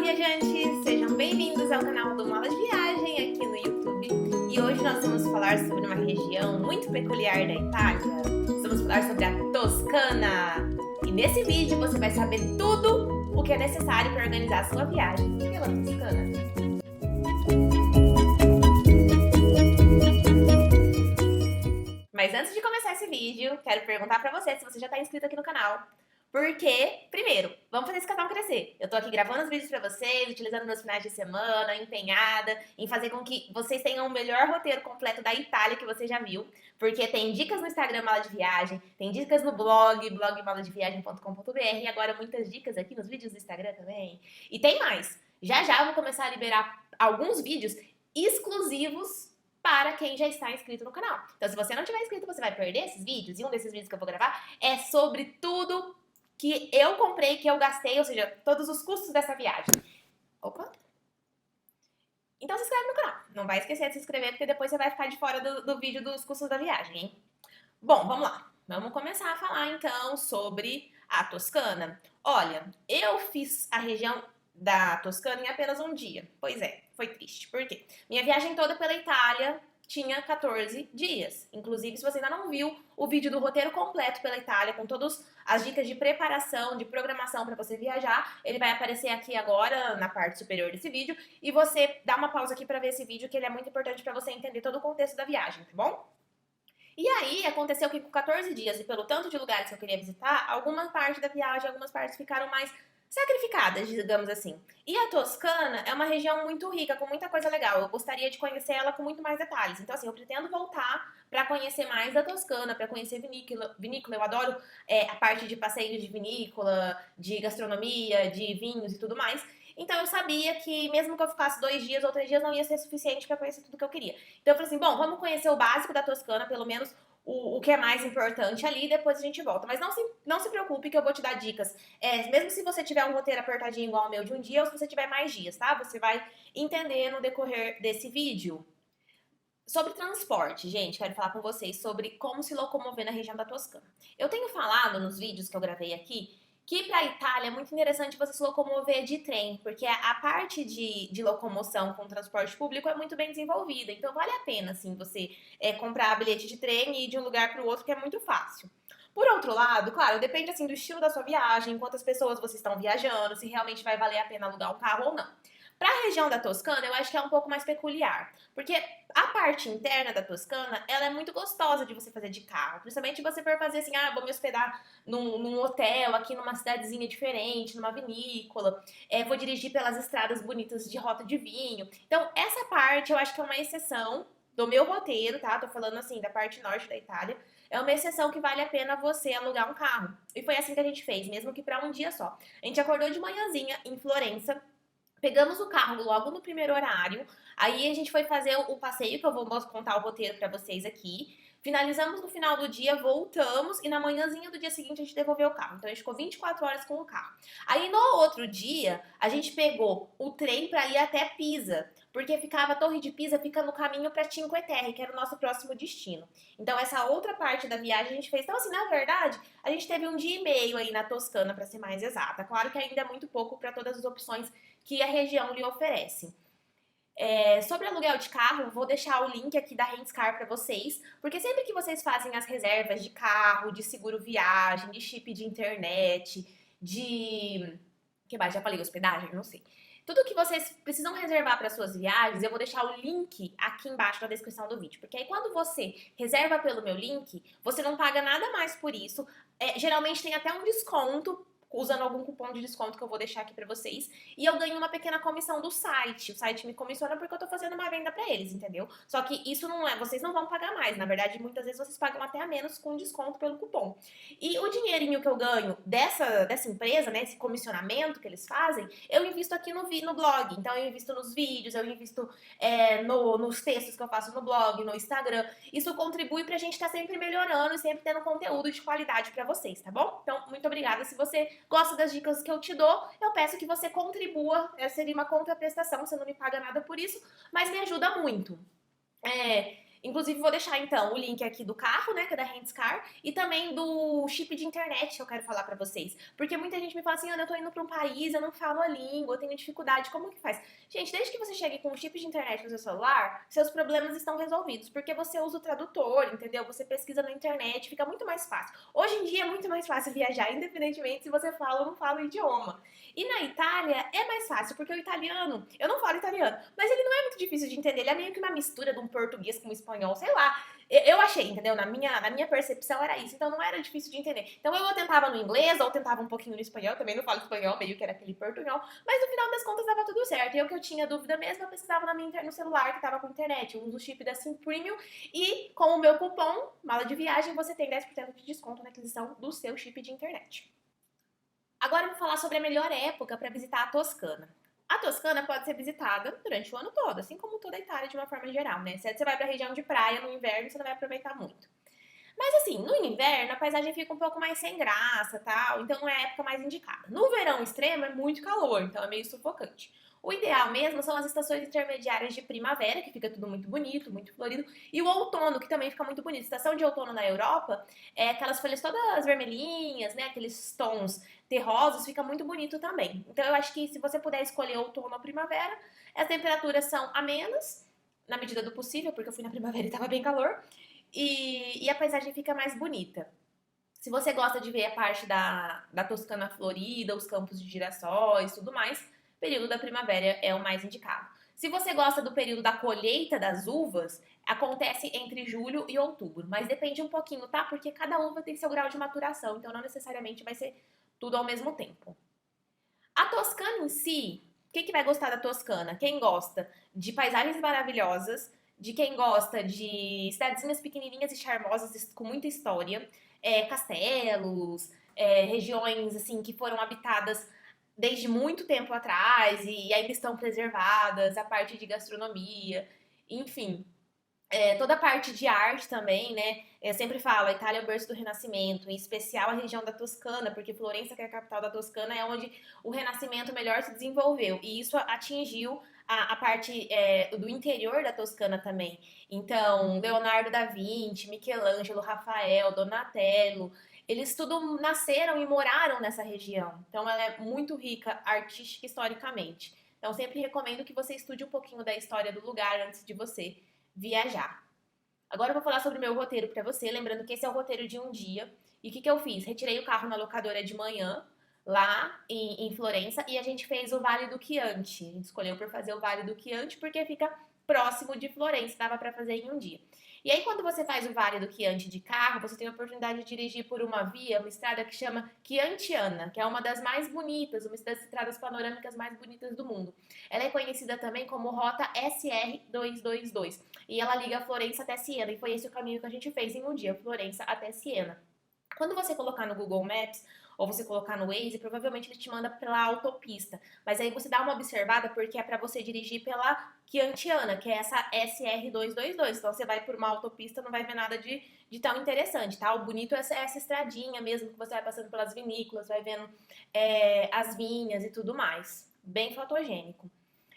viajantes! Sejam bem-vindos ao canal do Mala de Viagem aqui no YouTube. E hoje nós vamos falar sobre uma região muito peculiar da Itália. Vamos falar sobre a Toscana. E nesse vídeo você vai saber tudo o que é necessário para organizar a sua viagem pela Toscana. Mas antes de começar esse vídeo, quero perguntar pra você se você já tá inscrito aqui no canal. Porque, primeiro, vamos fazer esse canal crescer. Eu tô aqui gravando os vídeos pra vocês, utilizando meus finais de semana, empenhada em fazer com que vocês tenham o melhor roteiro completo da Itália que você já viu. Porque tem dicas no Instagram Mala de Viagem, tem dicas no blog maladeviagem.com.br e agora muitas dicas aqui nos vídeos do Instagram também. E tem mais. Já já eu vou começar a liberar alguns vídeos exclusivos para quem já está inscrito no canal. Então, se você não tiver inscrito, você vai perder esses vídeos. E um desses vídeos que eu vou gravar é sobre tudo que eu comprei, que eu gastei, ou seja, todos os custos dessa viagem. Opa! Então se inscreve no canal. Não vai esquecer de se inscrever, porque depois você vai ficar de fora do vídeo dos custos da viagem, hein? Bom, vamos lá. Vamos começar a falar, então, sobre a Toscana. Olha, eu fiz a região da Toscana em apenas um dia. Pois é, foi triste. Por quê? Minha viagem toda pela Itália tinha 14 dias. Inclusive, se você ainda não viu o vídeo do roteiro completo pela Itália, com todas as dicas de preparação, de programação para você viajar, ele vai aparecer aqui agora na parte superior desse vídeo. E você dá uma pausa aqui para ver esse vídeo, que ele é muito importante para você entender todo o contexto da viagem, tá bom? E aí, aconteceu que com 14 dias e pelo tanto de lugares que eu queria visitar, alguma parte da viagem, algumas partes ficaram mais sacrificadas, digamos assim. E a Toscana é uma região muito rica, com muita coisa legal. Eu gostaria de conhecer ela com muito mais detalhes. Então, assim, eu pretendo voltar para conhecer mais da Toscana, para conhecer vinícola. Eu adoro a parte de passeios de vinícola, de gastronomia, de vinhos e tudo mais. Então eu sabia que mesmo que eu ficasse 2 dias ou 3 dias não ia ser suficiente para conhecer tudo que eu queria. Então eu falei assim, bom, vamos conhecer o básico da Toscana, pelo menos o que é mais importante ali, e depois a gente volta. Mas não se preocupe que eu vou te dar dicas. Mesmo se você tiver um roteiro apertadinho igual ao meu de um dia, ou se você tiver mais dias, tá? Você vai entender no decorrer desse vídeo. Sobre transporte, gente, quero falar com vocês sobre como se locomover na região da Toscana. Eu tenho falado nos vídeos que eu gravei aqui que para a Itália é muito interessante você se locomover de trem, porque a parte de locomoção com transporte público é muito bem desenvolvida. Então vale a pena, assim, você comprar bilhete de trem e ir de um lugar para o outro, que é muito fácil. Por outro lado, claro, depende assim do estilo da sua viagem, quantas pessoas vocês estão viajando, se realmente vai valer a pena alugar um carro ou não. Para a região da Toscana, eu acho que é um pouco mais peculiar, porque a parte interna da Toscana, ela é muito gostosa de você fazer de carro, principalmente se você for fazer assim, vou me hospedar num hotel aqui numa cidadezinha diferente, numa vinícola, vou dirigir pelas estradas bonitas de rota de vinho. Então, essa parte eu acho que é uma exceção do meu roteiro, tá? Tô falando assim, da parte norte da Itália. É uma exceção que vale a pena você alugar um carro. E foi assim que a gente fez, mesmo que para um dia só. A gente acordou de manhãzinha em Florença, pegamos o carro logo no primeiro horário, aí a gente foi fazer o passeio, que eu vou contar o roteiro pra vocês aqui. Finalizamos no final do dia, voltamos e na manhãzinha do dia seguinte a gente devolveu o carro. Então a gente ficou 24 horas com o carro. Aí no outro dia, a gente pegou o trem pra ir até Pisa, porque a Torre de Pisa fica no caminho pra Cinque Terre, que era o nosso próximo destino. Então essa outra parte da viagem a gente fez. Então assim, na verdade, a gente teve um dia e meio aí na Toscana, pra ser mais exata. Claro que ainda é muito pouco pra todas as opções que a região lhe oferece. Sobre aluguel de carro, vou deixar o link aqui da Rentscar para vocês, porque sempre que vocês fazem as reservas de carro, de seguro viagem, de chip de internet, que mais? Já falei hospedagem? Não sei. Tudo que vocês precisam reservar para suas viagens, eu vou deixar o link aqui embaixo na descrição do vídeo. Porque aí quando você reserva pelo meu link, você não paga nada mais por isso. Geralmente tem até um desconto usando algum cupom de desconto que eu vou deixar aqui pra vocês. E eu ganho uma pequena comissão do site. O site me comissiona porque eu tô fazendo uma venda pra eles, entendeu? Só que isso não vocês não vão pagar mais. Na verdade, muitas vezes vocês pagam até a menos com desconto pelo cupom. E o dinheirinho que eu ganho dessa empresa, né, esse comissionamento que eles fazem, eu invisto aqui no blog. Então eu invisto nos vídeos, eu invisto nos textos que eu faço no blog, no Instagram. Isso contribui pra gente estar sempre melhorando e sempre tendo conteúdo de qualidade pra vocês, tá bom? Então, muito obrigada. Se você gosta das dicas que eu te dou, eu peço que você contribua, seria uma contraprestação, você não me paga nada por isso, mas me ajuda muito. Inclusive, vou deixar então o link aqui do carro, né, que é da Rentscar, e também do chip de internet que eu quero falar pra vocês. Porque muita gente me fala assim, Ana, eu tô indo pra um país, eu não falo a língua, eu tenho dificuldade, como que faz? Gente, desde que você chegue com o chip de internet no seu celular, seus problemas estão resolvidos, porque você usa o tradutor, entendeu? Você pesquisa na internet, fica muito mais fácil. Hoje em dia é muito mais fácil viajar, independentemente se você fala ou não fala o idioma. E na Itália é mais fácil, porque o italiano, eu não falo italiano, mas ele não é muito difícil de entender, ele é meio que uma mistura de um português com um espanhol, sei lá. Eu achei, entendeu? Na minha percepção era isso, então não era difícil de entender. Então eu tentava no inglês, ou tentava um pouquinho no espanhol, também não falo espanhol, meio que era aquele portunhol, mas no final das contas dava tudo certo. E eu que eu tinha dúvida mesmo, eu precisava no celular que tava com internet. Eu uso o chip da Sim Premium e com o meu cupom, mala de viagem, você tem 10% de desconto na aquisição do seu chip de internet. Agora eu vou falar sobre a melhor época para visitar a Toscana. A Toscana pode ser visitada durante o ano todo, assim como toda a Itália de uma forma geral, né? Se você vai para a região de praia no inverno, você não vai aproveitar muito. Mas assim, no inverno a paisagem fica um pouco mais sem graça, tal, então não é a época mais indicada. No verão extremo é muito calor, então é meio sufocante. O ideal mesmo são as estações intermediárias de primavera, que fica tudo muito bonito, muito florido, e o outono, que também fica muito bonito. Estação de outono na Europa é aquelas folhas todas vermelhinhas, né, aqueles tons terrosos, fica muito bonito também. Então eu acho que se você puder escolher outono ou primavera, as temperaturas são amenas, na medida do possível, porque eu fui na primavera e tava bem calor, e a paisagem fica mais bonita. Se você gosta de ver a parte da Toscana florida, os campos de girassóis e tudo mais, período da primavera é o mais indicado. Se você gosta do período da colheita das uvas, acontece entre julho e outubro, mas depende um pouquinho, tá? Porque cada uva tem seu grau de maturação, então não necessariamente vai ser tudo ao mesmo tempo. A Toscana em si, quem que vai gostar da Toscana? Quem gosta de paisagens maravilhosas, de quem gosta de cidadezinhas pequenininhas e charmosas com muita história, castelos, regiões assim que foram habitadas desde muito tempo atrás e ainda estão preservadas, a parte de gastronomia, enfim, toda a parte de arte também, né? Eu sempre falo, a Itália é o berço do Renascimento, em especial a região da Toscana, porque Florença, que é a capital da Toscana, é onde o Renascimento melhor se desenvolveu. E isso atingiu a parte do interior da Toscana também. Então, Leonardo da Vinci, Michelangelo, Rafael, Donatello, eles tudo nasceram e moraram nessa região. Então, ela é muito rica artística e historicamente. Então, sempre recomendo que você estude um pouquinho da história do lugar antes de você viajar. Agora eu vou falar sobre o meu roteiro para você, lembrando que esse é o roteiro de um dia. E o que eu fiz? Retirei o carro na locadora de manhã, lá em Florença, e a gente fez o Vale do Chianti. A gente escolheu por fazer o Vale do Chianti porque fica próximo de Florença, dava para fazer em um dia. E aí, quando você faz o Vale do Chianti de carro, você tem a oportunidade de dirigir por uma via, uma estrada que chama Chiantiana, que é uma das mais bonitas, uma das estradas panorâmicas mais bonitas do mundo. Ela é conhecida também como Rota SR222 e ela liga Florença até Siena, e foi esse o caminho que a gente fez em um dia, Florença até Siena. Quando você colocar no Google Maps ou você colocar no Waze, provavelmente ele te manda pela autopista. Mas aí você dá uma observada porque é para você dirigir pela Chiantiana, que é essa SR222. Então você vai por uma autopista, não vai ver nada de tão interessante, tá? O bonito é essa estradinha mesmo, que você vai passando pelas vinícolas, vai vendo as vinhas e tudo mais. Bem fotogênico.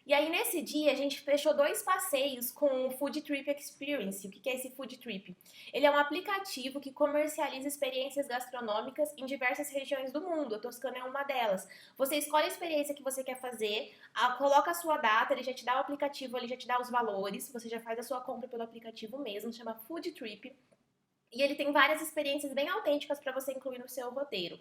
E aí, nesse dia, a gente fechou 2 passeios com o Food Trip Experience. O que é esse Food Trip? Ele é um aplicativo que comercializa experiências gastronômicas em diversas regiões do mundo. A Toscana é uma delas. Você escolhe a experiência que você quer fazer, coloca a sua data, ele já te dá o aplicativo, ele já te dá os valores, você já faz a sua compra pelo aplicativo mesmo, chama Food Trip. E ele tem várias experiências bem autênticas para você incluir no seu roteiro.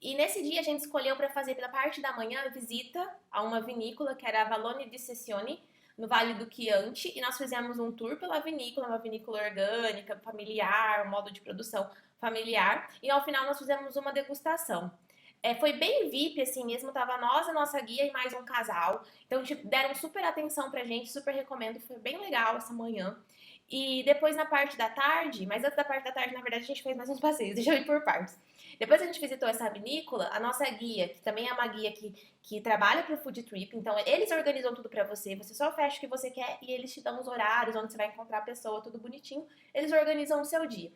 E nesse dia a gente escolheu para fazer pela parte da manhã visita a uma vinícola que era a Vallone di Sessione, no Vale do Chianti, e nós fizemos um tour pela vinícola, uma vinícola orgânica, familiar, um modo de produção familiar, e ao final nós fizemos uma degustação. Foi bem VIP, assim mesmo, tava nós, a nossa guia e mais um casal, então tipo, deram super atenção pra gente, super recomendo, foi bem legal essa manhã. E depois na parte da tarde, mas antes da parte da tarde, na verdade, a gente fez mais uns passeios, deixa eu ir por partes. Depois a gente visitou essa vinícola, a nossa guia, que também é uma guia que trabalha para o Food Trip, então eles organizam tudo para você, você só fecha o que você quer e eles te dão os horários, onde você vai encontrar a pessoa, tudo bonitinho, eles organizam o seu dia.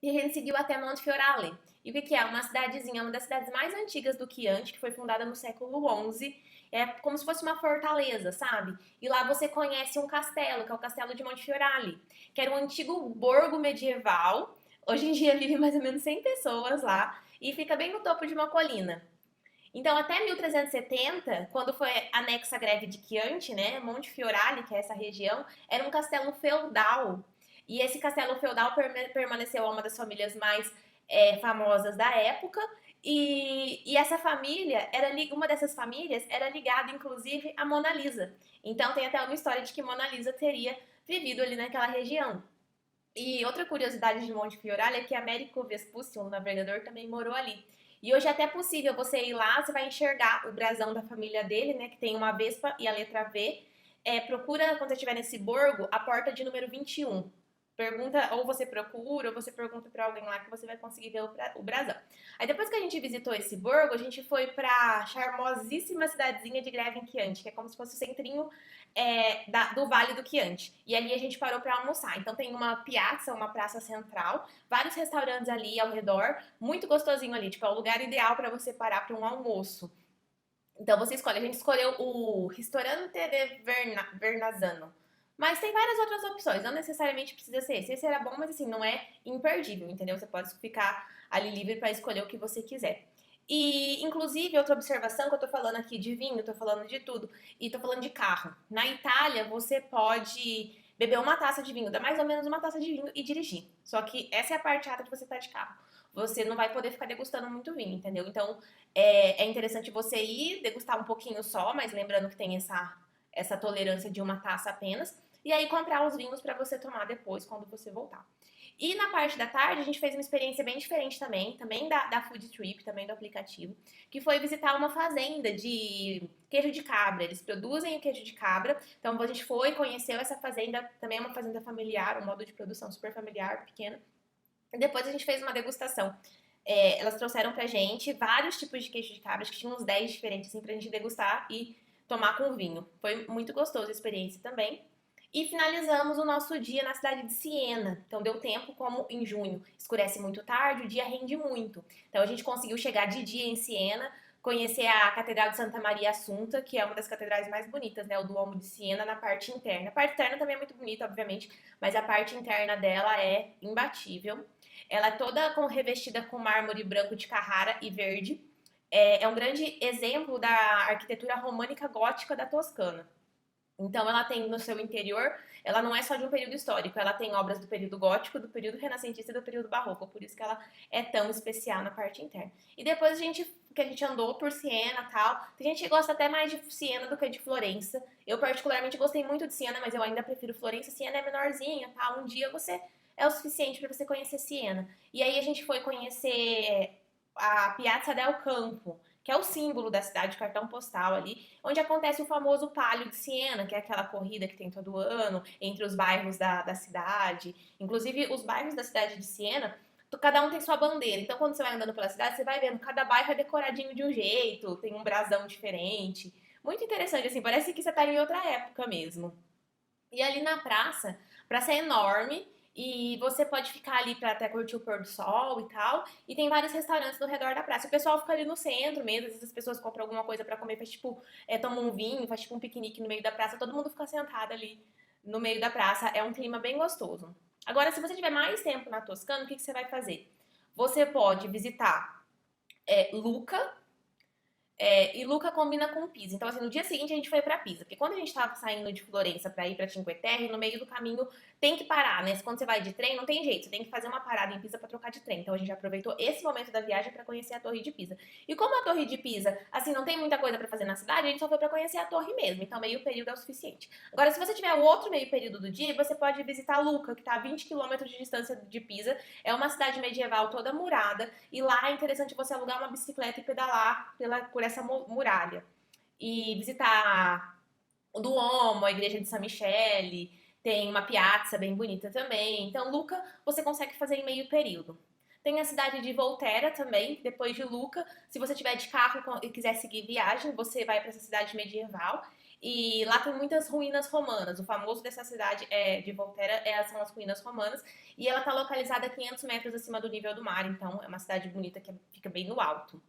E a gente seguiu até Montefiorale. E o que é? Uma cidadezinha, uma das cidades mais antigas do Chianti, que foi fundada no século XI. É como se fosse uma fortaleza, sabe? E lá você conhece um castelo, que é o Castelo de Montefiorale, que era um antigo borgo medieval. Hoje em dia vive mais ou menos 100 pessoas lá e fica bem no topo de uma colina. Então, até 1370, quando foi anexa a greve de Chianti, né, Montefiorale, que é essa região, era um castelo feudal. E esse castelo feudal permaneceu a uma das famílias mais famosas da época. E essa família, uma dessas famílias, era ligada, inclusive, a Mona Lisa. Então, tem até uma história de que Mona Lisa teria vivido ali naquela região. E outra curiosidade de Montefiorale é que Américo Vespucci, um navegador, também morou ali. E hoje é até possível você ir lá, você vai enxergar o brasão da família dele, né, que tem uma vespa e a letra V. Procura, quando você estiver nesse borgo, a porta de número 21. Pergunta, ou você procura, ou você pergunta pra alguém lá que você vai conseguir ver o brasão. Aí depois que a gente visitou esse borgo, a gente foi pra charmosíssima cidadezinha de Grevenchianti, que é como se fosse o centrinho do Vale do Chianti. E ali a gente parou para almoçar. Então tem uma piazza, uma praça central, vários restaurantes ali ao redor, muito gostosinho ali. Tipo, é o lugar ideal para você parar para um almoço. Então você escolhe. A gente escolheu o Ristorante de Vernazano. Mas tem várias outras opções, não necessariamente precisa ser esse. Esse era bom, mas assim, não é imperdível, entendeu? Você pode ficar ali livre para escolher o que você quiser. E, inclusive, outra observação que eu tô falando aqui de vinho, tô falando de tudo, e tô falando de carro. Na Itália, você pode beber uma taça de vinho, dá mais ou menos uma taça de vinho e dirigir. Só que essa é a parte chata de você estar de carro. Você não vai poder ficar degustando muito vinho, entendeu? Então, é interessante você ir degustar um pouquinho só, mas lembrando que tem essa tolerância de uma taça apenas. E aí comprar os vinhos para você tomar depois, quando você voltar. E na parte da tarde, a gente fez uma experiência bem diferente também da Food Trip, também do aplicativo, que foi visitar uma fazenda de queijo de cabra. Eles produzem o queijo de cabra. Então a gente foi, conheceu essa fazenda, também é uma fazenda familiar, um modo de produção super familiar, pequena. E depois a gente fez uma degustação. Elas trouxeram pra gente vários tipos de queijo de cabra, acho que tinha uns 10 diferentes, assim, pra gente degustar e tomar com vinho. Foi muito gostosa a experiência também. E finalizamos o nosso dia na cidade de Siena. Então deu tempo, como em junho escurece muito tarde, o dia rende muito. Então a gente conseguiu chegar de dia em Siena, conhecer a Catedral de Santa Maria Assunta, que é uma das catedrais mais bonitas, né? O Duomo de Siena na parte interna. A parte externa também é muito bonita, obviamente, mas a parte interna dela é imbatível. Ela é toda revestida com mármore branco de Carrara e verde. É um grande exemplo da arquitetura românica gótica da Toscana. Então, ela tem no seu interior, ela não é só de um período histórico, ela tem obras do período gótico, do período renascentista e do período barroco, por isso que ela é tão especial na parte interna. E depois que a gente andou por Siena e tal, tem gente que gosta até mais de Siena do que de Florença. Eu particularmente gostei muito de Siena, mas eu ainda prefiro Florença. Siena é menorzinha, tal. Um dia você é o suficiente para você conhecer Siena. E aí a gente foi conhecer a Piazza del Campo, que é o símbolo da cidade, cartão postal ali, onde acontece o famoso Palio de Siena, que é aquela corrida que tem todo ano entre os bairros da cidade. Inclusive, os bairros da cidade de Siena, cada um tem sua bandeira. Então, quando você vai andando pela cidade, você vai vendo cada bairro é decoradinho de um jeito, tem um brasão diferente. Muito interessante, assim, parece que você tá em outra época mesmo. E ali na praça, praça é enorme e você pode ficar ali para até curtir o pôr do sol e tal. E tem vários restaurantes no redor da praça. O pessoal fica ali no centro mesmo, às vezes as pessoas compram alguma coisa para comer, faz tipo, toma um vinho, faz tipo um piquenique no meio da praça, todo mundo fica sentado ali no meio da praça. É um clima bem gostoso. Agora, se você tiver mais tempo na Toscana, o que você vai fazer? Você pode visitar Luca, e Luca combina com Pisa. Então, assim, no dia seguinte a gente foi pra Pisa. Porque quando a gente tava saindo de Florença pra ir pra Cinque Terre, no meio do caminho tem que parar, né? Quando você vai de trem, não tem jeito. Você tem que fazer uma parada em Pisa pra trocar de trem. Então, a gente aproveitou esse momento da viagem pra conhecer a Torre de Pisa. E como a Torre de Pisa, assim, não tem muita coisa pra fazer na cidade, a gente só foi pra conhecer a torre mesmo. Então, meio período é o suficiente. Agora, se você tiver o outro meio período do dia, você pode visitar Luca, que tá a 20 quilômetros de distância de Pisa. É uma cidade medieval toda murada. E lá é interessante você alugar uma bicicleta e pedalar por essa muralha. E visitar o Duomo, a igreja de San Michele, tem uma piazza bem bonita também. Então, Luca, você consegue fazer em meio período. Tem a cidade de Volterra também, depois de Lucca. Se você tiver de carro e quiser seguir viagem, você vai para essa cidade medieval. E lá tem muitas ruínas romanas. O famoso dessa cidade de Volterra são as ruínas romanas. E ela está localizada a 500 metros acima do nível do mar. Então é uma cidade bonita que fica bem no alto.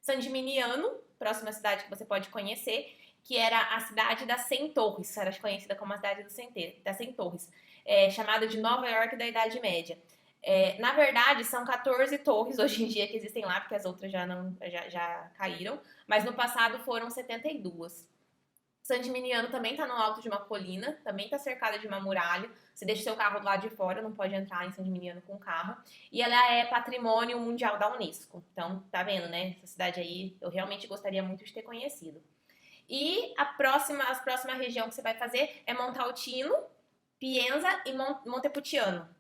San Gimignano, próxima cidade que você pode conhecer, que era a cidade das 100 Torres. Era conhecida como a cidade das 100 Torres. Chamada de Nova York da Idade Média. Na verdade, são 14 torres hoje em dia que existem lá, porque as outras já caíram. Mas no passado foram 72. San Gimignano também está no alto de uma colina, também está cercada de uma muralha. Você deixa seu carro do lado de fora, não pode entrar em San Gimignano com carro. E ela é patrimônio mundial da Unesco. Então, tá vendo, né? Essa cidade aí, eu realmente gostaria muito de ter conhecido. E a próxima região que você vai fazer é Montalcino, Pienza e Montepulciano.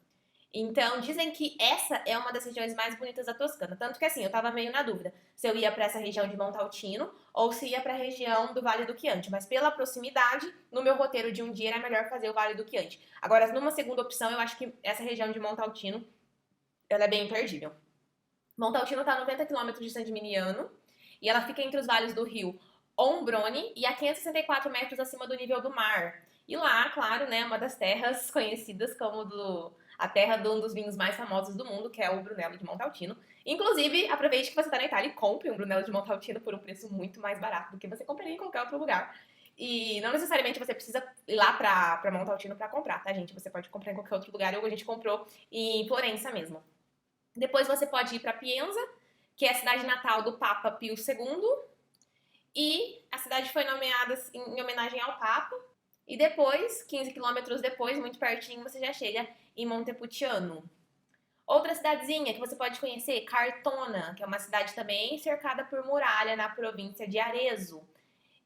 Então, dizem que essa é uma das regiões mais bonitas da Toscana. Tanto que, assim, eu tava meio na dúvida se eu ia para essa região de Montalcino ou se ia para a região do Vale do Chianti. Mas pela proximidade, no meu roteiro de um dia era melhor fazer o Vale do Chianti. Agora, numa segunda opção, eu acho que essa região de Montalcino, ela é bem imperdível. Montalcino está a 90 km de San Gimignano e ela fica entre os vales do rio Ombrone e a 564 metros acima do nível do mar. E lá, claro, né, uma das terras conhecidas como a terra de um dos vinhos mais famosos do mundo, que é o Brunello de Montalcino. Inclusive, aproveite que você está na Itália e compre um Brunello de Montalcino por um preço muito mais barato do que você compraria em qualquer outro lugar. E não necessariamente você precisa ir lá pra Montalcino pra comprar, tá, gente? Você pode comprar em qualquer outro lugar, ou a gente comprou em Florença mesmo. Depois você pode ir pra Pienza, que é a cidade natal do Papa Pio II. E a cidade foi nomeada em homenagem ao Papa. E depois, 15 quilômetros depois, muito pertinho, você já chega em Montepulciano. Outra cidadezinha que você pode conhecer, Cartona, que é uma cidade também cercada por muralha na província de Arezzo.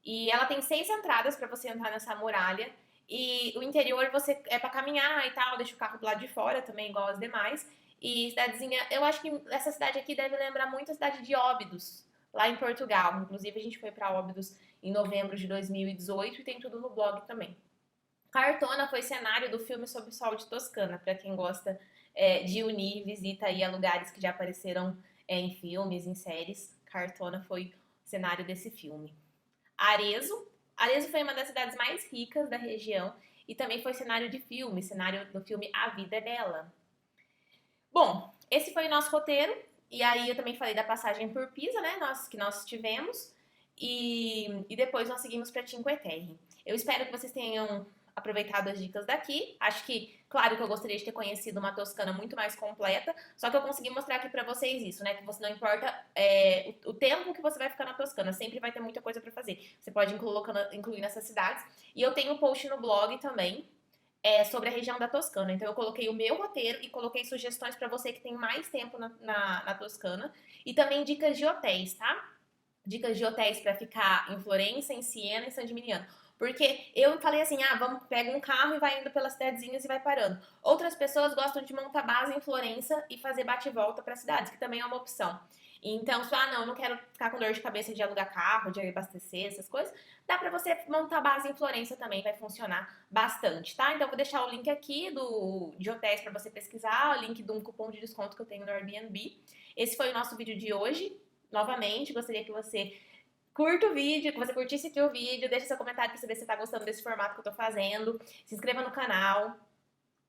E ela tem 6 entradas para você entrar nessa muralha. E o interior você é para caminhar e tal, deixa o carro do lado de fora também, igual as demais. E cidadezinha, eu acho que essa cidade aqui deve lembrar muito a cidade de Óbidos, lá em Portugal. Inclusive a gente foi para Óbidos em novembro de 2018 e tem tudo no blog também. Cartona foi cenário do filme Sob o Sol de Toscana, para quem gosta de unir visita aí a lugares que já apareceram em filmes, em séries. Cartona foi cenário desse filme. Arezzo foi uma das cidades mais ricas da região e também foi cenário de filme, cenário do filme A Vida é Bela. Bom, esse foi o nosso roteiro. E aí eu também falei da passagem por Pisa, né, que nós tivemos. E depois nós seguimos para Cinque Terre. Eu espero que vocês tenham aproveitado as dicas daqui. Acho que, claro que eu gostaria de ter conhecido uma Toscana muito mais completa, só que eu consegui mostrar aqui pra vocês isso, né? Que você não importa o tempo que você vai ficar na Toscana, sempre vai ter muita coisa pra fazer. Você pode incluir nessas cidades. E eu tenho um post no blog também sobre a região da Toscana. Então eu coloquei o meu roteiro e coloquei sugestões pra você que tem mais tempo na Toscana. E também dicas de hotéis, tá? Dicas de hotéis pra ficar em Florença, em Siena e San Gimignano. Porque eu falei assim, pega um carro e vai indo pelas cidadezinhas e vai parando. Outras pessoas gostam de montar base em Florença e fazer bate e volta para cidades, que também é uma opção. Então, se não quero ficar com dor de cabeça de alugar carro, de abastecer, essas coisas, dá pra você montar base em Florença também, vai funcionar bastante, tá? Então, eu vou deixar o link aqui de hotéis pra você pesquisar, o link de um cupom de desconto que eu tenho no Airbnb. Esse foi o nosso vídeo de hoje. Novamente, gostaria que você curta o vídeo, que você curtisse aqui o vídeo, deixe seu comentário pra saber se você tá gostando desse formato que eu tô fazendo, se inscreva no canal,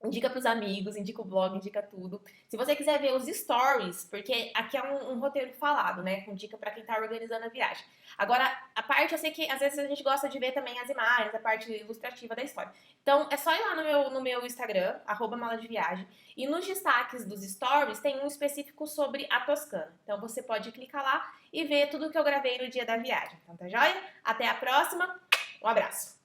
indica pros amigos, indica o blog, indica tudo. Se você quiser ver os stories, porque aqui é um roteiro falado, né, com dica pra quem tá organizando a viagem. Agora, a parte, eu sei que às vezes a gente gosta de ver também as imagens, a parte ilustrativa da história. Então, é só ir lá no meu Instagram, @maladeviagem, e nos destaques dos stories tem um específico sobre a Toscana. Então, você pode clicar lá e ver tudo que eu gravei no dia da viagem. Então, tá joia? Até a próxima, um abraço!